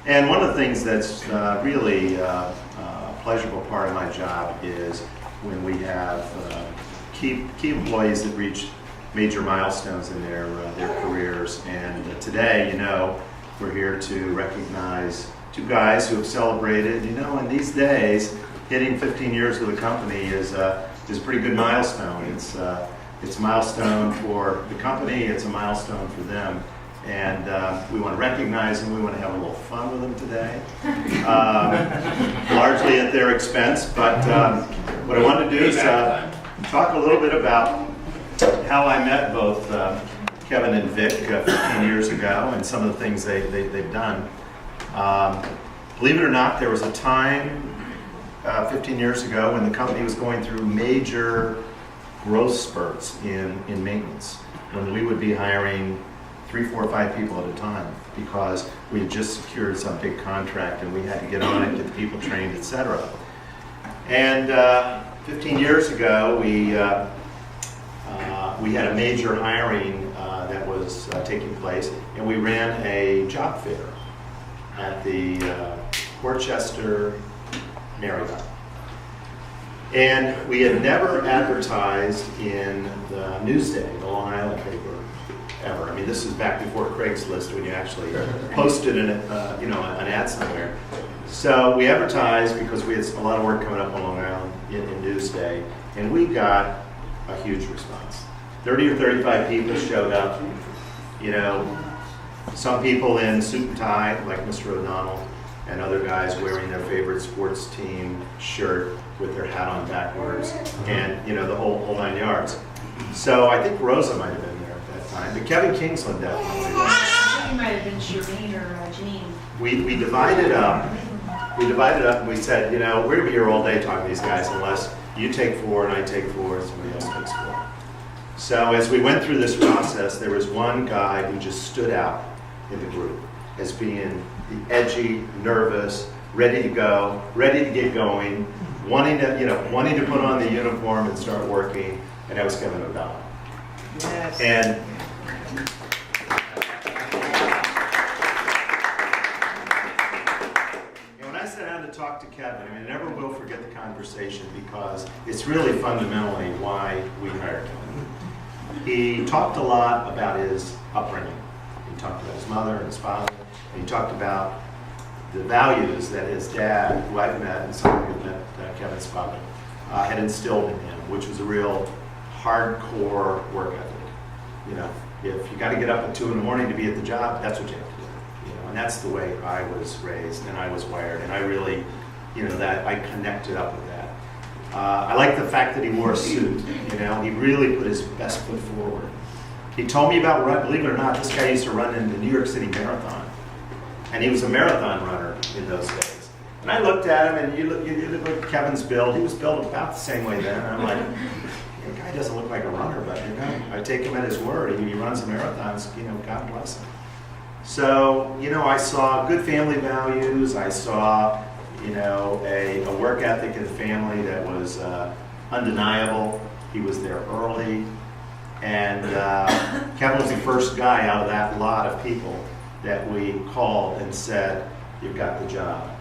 And one of the things that's really a pleasurable part of my job is when we have key employees that reach major milestones in their careers. And today, you know, we're here to recognize two guys who have celebrated. You know, in these days, hitting 15 years with the company is a pretty good milestone. It's a milestone for the company. It's a milestone for them. And we want to recognize them. We want to have a little fun with them today, largely at their expense. But what I wanted to do is talk a little bit about how I met both Kevin and Vic 15 years ago and some of the things they've done. Believe it or not, there was a time 15 years ago when the company was going through major growth spurts in maintenance, when we would be hiring 3, 4, 5 people at a time because we had just secured some big contract and we had to get on it, get the people trained, etc. And 15 years ago, we had a major hiring that was taking place, and we ran a job fair at the Worcester Marriott. And we had never advertised in the Newsday, the Long Island paper, ever. I mean, this is back before Craigslist when you actually posted an ad somewhere. So we advertised because we had a lot of work coming up on Long Island in Newsday, and we got a huge response. 30 or 35 people showed up. You know, some people in suit and tie, like Mr. O'Donnell, and other guys wearing their favorite sports team shirt with their hat on backwards, and you know, the whole 9 yards. So I think Rosa might have been there at that time, but Kevin Kingsland definitely was. I think it might have been Shireen or Janine. We divided up. We divided up and we said, you know, we're gonna be here all day talking to these guys unless you take 4 and I take 4 and somebody else takes 4. So as we went through this process, there was one guy who just stood out in the group as being the edgy, nervous, ready to go, ready to get going, wanting to put on the uniform and start working, and that was Kevin O'Donnell. Yes. And when I sat down to talk to Kevin, I never will forget the conversation because it's really fundamentally why we hired him. He talked a lot about his upbringing. He talked about his mother and his father. And he talked about the values that his dad, who I've met, and somebody who met Kevin's father, had instilled in him, which was a real hardcore work ethic. You know, if you got to get up at 2 in the morning to be at the job, that's what you have to do. You know, and that's the way I was raised and I was wired, and I really, that I connected up with that. I like the fact that he wore a suit. You know, he really put his best foot forward. He told me about run. Believe it or not, this guy used to run in the New York City Marathon, and he was a marathon runner in those days. And I looked at him, and you look at Kevin's build. He was built about the same way then. And I'm like, the guy doesn't look like a runner, but I take him at his word. He runs the marathons. God bless him. So, I saw good family values. I saw, a work ethic in the family that was undeniable. He was there early. And Kevin was the first guy out of that lot of people that we called and said, you've got the job.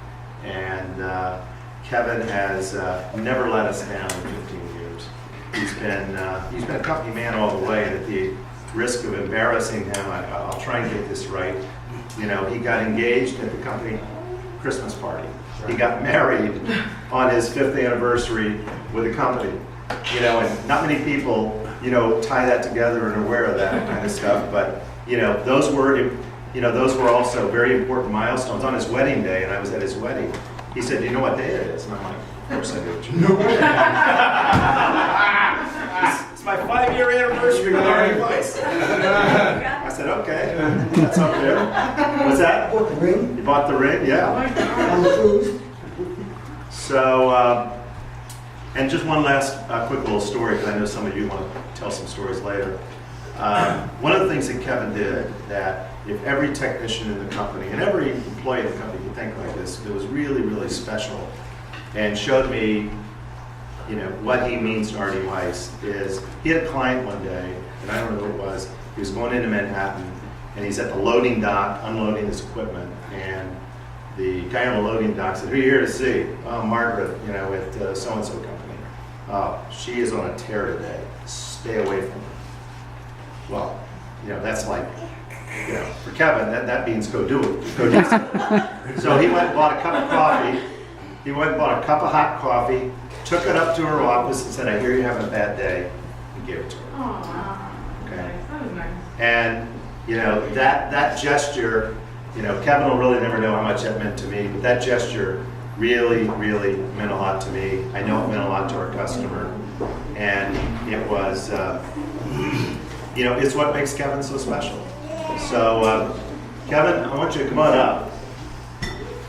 And Kevin has never let us down in 15 years. He's been a company man all the way, and at the risk of embarrassing him, I'll try and get this right. He got engaged at the company Christmas party. He got married on his 5th anniversary with the company. And not many people, tie that together and are aware of that kind of stuff. But those were also very important milestones. On his wedding day, and I was at his wedding, he said, "Do you know what day it is?" And I'm like, "Of course I do." No way. It's my 5-year anniversary with RD Weis. I said, "Okay, that's up there." What's that? Bought the ring. You bought the ring? Yeah. On the cruise. So, and just one last quick little story, because I know some of you want to tell some stories later. One of the things that Kevin did, that if every technician in the company and every employee of the company could think like this, it was really, really special, and showed me, what he means to RD Weis is, he had a client one day, and I don't know who it was. He was going into Manhattan, and he's at the loading dock, unloading his equipment, and the guy on the loading dock said, "Who are you here to see?" "Oh, Margaret, you know, at so-and-so company." "Oh, she is on a tear today. Stay away from her." Well, you know, that's like, you know, for Kevin, that means go do it. Go do something. So he went and bought a cup of coffee. He went and bought a cup of hot coffee, took it up to her office and said, "I hear you're having a bad day," and gave it to her. Oh, wow. Okay. That was nice. And, you know, that gesture, you know, Kevin will really never know how much that meant to me, but that gesture really, really meant a lot to me. I know it meant a lot to our customer. And it was, you know, it's what makes Kevin so special. So, Kevin, I want you to come on up.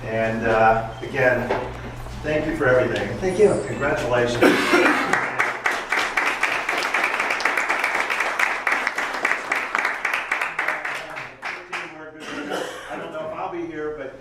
And again, thank you for everything. Thank you. Congratulations. I don't know if I'll be here, but